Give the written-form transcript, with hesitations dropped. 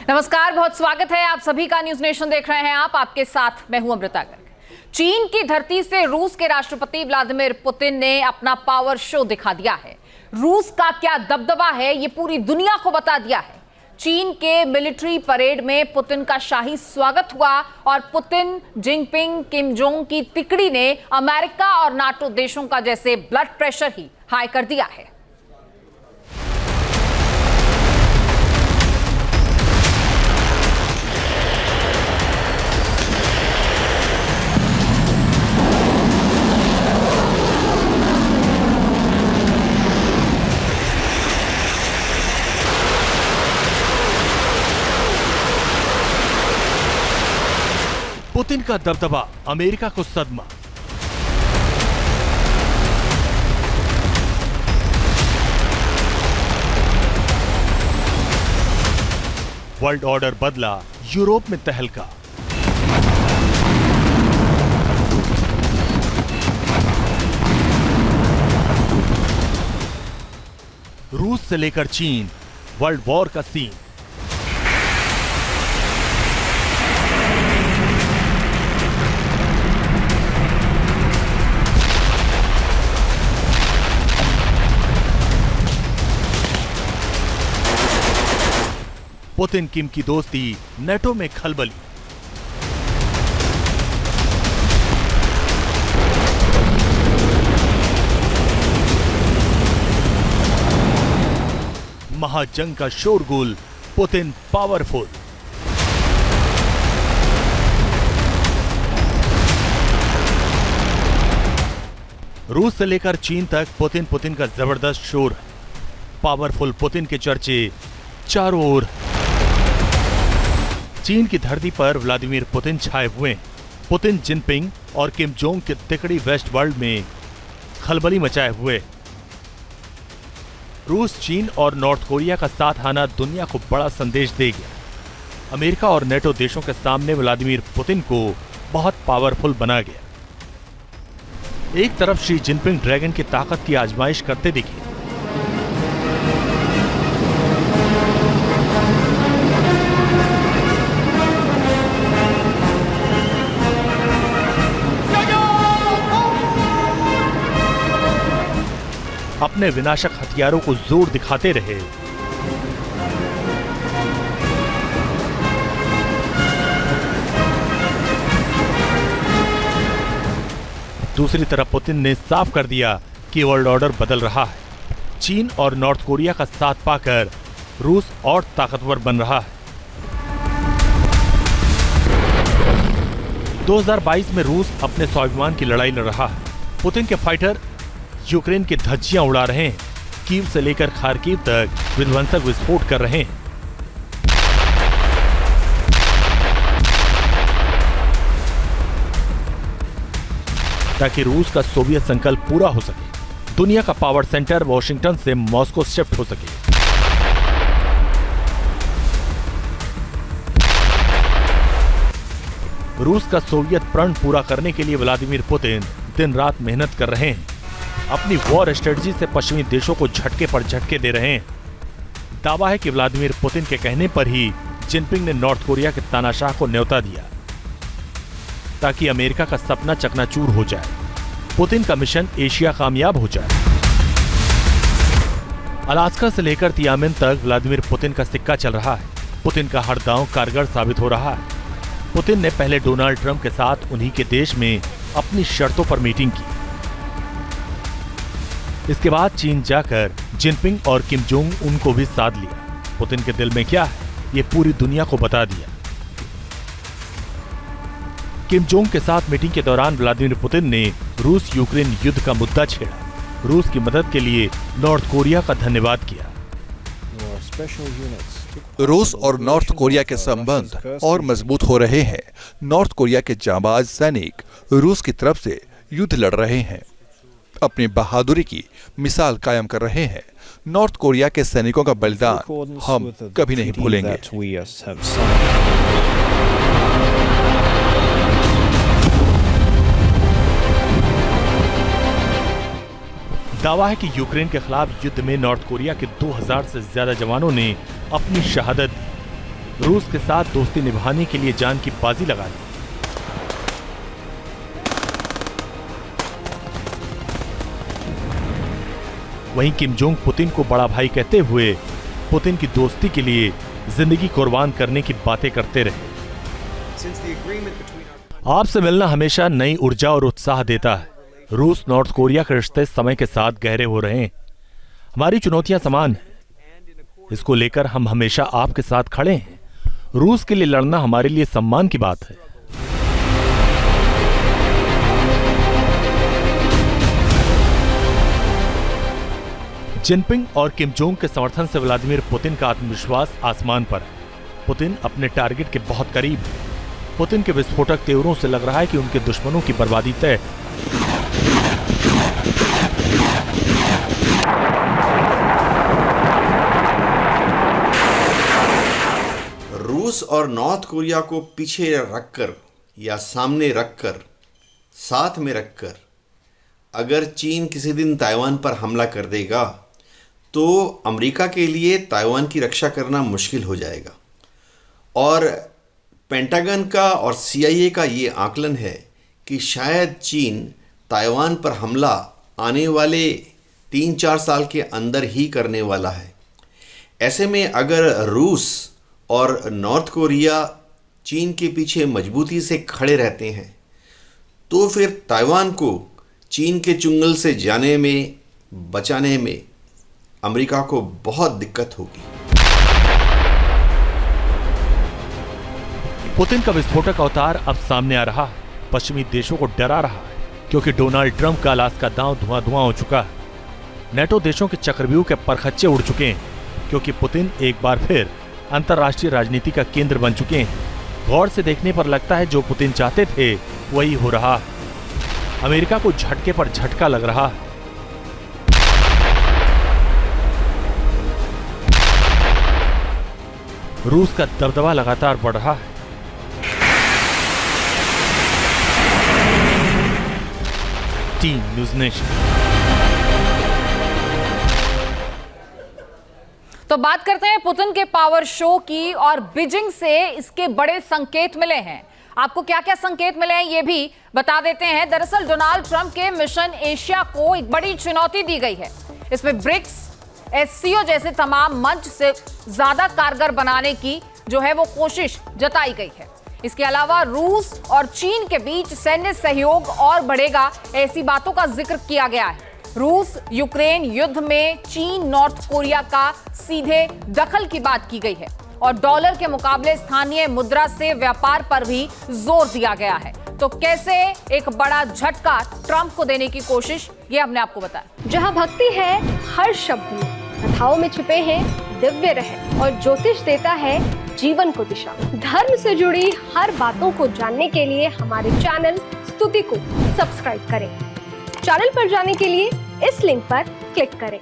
नमस्कार, बहुत स्वागत है आप सभी का। न्यूज नेशन देख रहे हैं आप, आपके साथ मैं हूं अमृता गर्ग। चीन की धरती से रूस के राष्ट्रपति व्लादिमीर पुतिन ने अपना पावर शो दिखा दिया है। रूस का क्या दबदबा है ये पूरी दुनिया को बता दिया है। चीन के मिलिट्री परेड में पुतिन का शाही स्वागत हुआ और पुतिन, जिनपिंग, किम जोंग की तिकड़ी ने अमेरिका और नाटो देशों का जैसे ब्लड प्रेशर ही हाई कर दिया है। पुतिन का दबदबा, अमेरिका को सदमा। वर्ल्ड ऑर्डर बदला, यूरोप में तहलका। रूस से लेकर चीन, वर्ल्ड वॉर का सीन। पुतिन किम की दोस्ती, नेटो में खलबली। महाजंग का शोरगुल, पुतिन पावरफुल। रूस से लेकर चीन तक पुतिन का जबरदस्त शोर है। पावरफुल पुतिन के चर्चे चारों ओर। चीन की धरती पर व्लादिमीर पुतिन छाए हुए हैं। पुतिन, जिनपिंग और किम जोंग की तिकड़ी वेस्ट वर्ल्ड में खलबली मचाए हुए। रूस, चीन और नॉर्थ कोरिया का साथ आना दुनिया को बड़ा संदेश दे गया। अमेरिका और नेटो देशों के सामने व्लादिमीर पुतिन को बहुत पावरफुल बना गया। एक तरफ शी जिनपिंग ड्रैगन की ताकत की आजमाइश करते दिखे। अपने विनाशक हथियारों को जोर दिखाते रहे। दूसरी तरफ पुतिन ने साफ कर दिया कि वर्ल्ड ऑर्डर बदल रहा है। चीन और नॉर्थ कोरिया का साथ पाकर रूस और ताकतवर बन रहा है। 2022 में रूस अपने स्वाभिमान की लड़ाई लड़ रहा है। पुतिन के फाइटर यूक्रेन की धज्जियां उड़ा रहे हैं। कीव से लेकर खार्किव तक विध्वंसक विस्फोट कर रहे हैं। ताकि रूस का सोवियत संकल्प पूरा हो सके, दुनिया का पावर सेंटर वॉशिंगटन से मॉस्को शिफ्ट हो सके। रूस का सोवियत प्रण पूरा करने के लिए व्लादिमीर पुतिन दिन रात मेहनत कर रहे हैं। अपनी वॉर स्ट्रेटजी से पश्चिमी देशों को झटके पर झटके दे रहे हैं। दावा है कि व्लादिमीर पुतिन के कहने पर ही जिनपिंग ने नॉर्थ कोरिया के तानाशाह को न्योता दिया ताकि अमेरिका का सपना चकनाचूर हो जाए। पुतिन का मिशन एशिया कामयाब हो जाए। अलास्का से लेकर तियामिन तक व्लादिमीर पुतिन का सिक्का चल रहा है। पुतिन का हर दांव कारगर साबित हो रहा है। पुतिन ने पहले डोनाल्ड ट्रंप के साथ उन्हीं के देश में अपनी शर्तों पर मीटिंग की। इसके बाद चीन जाकर जिनपिंग और किम जोंग उनको भी साध लिया। पुतिन के दिल में क्या है ये पूरी दुनिया को बता दिया। किम जोंग के साथ मीटिंग के दौरान व्लादिमीर पुतिन ने रूस यूक्रेन युद्ध का मुद्दा छेड़ा। रूस की मदद के लिए नॉर्थ कोरिया का धन्यवाद किया। रूस और नॉर्थ कोरिया के संबंध और मजबूत हो रहे हैं। नॉर्थ कोरिया के जांबाज सैनिक रूस की तरफ से युद्ध लड़ रहे हैं, अपनी बहादुरी की मिसाल कायम कर रहे हैं। नॉर्थ कोरिया के सैनिकों का बलिदान हम कभी नहीं भूलेंगे। दावा है कि यूक्रेन के खिलाफ युद्ध में नॉर्थ कोरिया के 2000 से ज्यादा जवानों ने अपनी शहादत दी। रूस के साथ दोस्ती निभाने के लिए जान की बाजी लगा दी। वहीं किम जोंग पुतिन को बड़ा भाई कहते हुए पुतिन की दोस्ती के लिए जिंदगी कुर्बान करने की बातें करते रहे। आपसे मिलना हमेशा नई ऊर्जा और उत्साह देता है। रूस नॉर्थ कोरिया के रिश्ते समय के साथ गहरे हो रहे हैं। हमारी चुनौतियां समान हैं। इसको लेकर हम हमेशा आपके साथ खड़े हैं। रूस के लिए लड़ना हमारे लिए सम्मान की बात है। जिनपिंग और किम जोंग के समर्थन से व्लादिमीर पुतिन का आत्मविश्वास आसमान पर है। पुतिन अपने टारगेट के बहुत करीब है। पुतिन के विस्फोटक तेवरों से लग रहा है कि उनके दुश्मनों की बर्बादी तय। रूस और नॉर्थ कोरिया को पीछे रखकर या सामने रखकर, साथ में रखकर अगर चीन किसी दिन ताइवान पर हमला कर देगा तो अमेरिका के लिए ताइवान की रक्षा करना मुश्किल हो जाएगा। और पेंटागन का और CIA का ये आकलन है कि शायद चीन ताइवान पर हमला आने वाले 3-4 साल के अंदर ही करने वाला है। ऐसे में अगर रूस और नॉर्थ कोरिया चीन के पीछे मजबूती से खड़े रहते हैं तो फिर ताइवान को चीन के चुंगल से जाने में, बचाने में अमेरिका को बहुत दिक्कत होगी। पुतिन का विस्फोटक अवतार अब सामने आ रहा है। पश्चिमी देशों को डरा रहा है क्योंकि डोनाल्ड ट्रंप का अलास्का दांव धुआं हो चुका है। नेटो देशों के चक्रव्यूह के परखच्चे उड़ चुके हैं क्योंकि पुतिन एक बार फिर अंतर्राष्ट्रीय राजनीति का केंद्र बन चुके हैं। गौर से देखने पर लगता है जो पुतिन चाहते थे वही हो रहा है। अमेरिका को झटके पर झटका लग रहा है। रूस का दबदबा लगातार बढ़ रहा है। Team news nation. तो बात करते हैं पुतिन के पावर शो की, और बीजिंग से इसके बड़े संकेत मिले हैं। आपको क्या क्या संकेत मिले हैं ये भी बता देते हैं। दरअसल डोनाल्ड ट्रंप के मिशन एशिया को एक बड़ी चुनौती दी गई है। इसमें ब्रिक्स, SCO जैसे तमाम मंच से ज्यादा कारगर बनाने की जो है वो कोशिश जताई गई है। इसके अलावा रूस और चीन के बीच सैन्य सहयोग और बढ़ेगा, ऐसी बातों का जिक्र किया गया है। रूस यूक्रेन युद्ध में चीन नॉर्थ कोरिया का सीधे दखल की बात की गई है और डॉलर के मुकाबले स्थानीय मुद्रा से व्यापार पर भी जोर दिया गया है। तो कैसे एक बड़ा झटका ट्रंप को देने की कोशिश, ये हमने आपको बताया। जहां भक्ति है हर शब्द में, कथाओं में छिपे हैं दिव्य रहस्य और ज्योतिष देता है जीवन को दिशा। धर्म से जुड़ी हर बातों को जानने के लिए हमारे चैनल स्तुति को सब्सक्राइब करें। चैनल पर जाने के लिए इस लिंक पर क्लिक करें।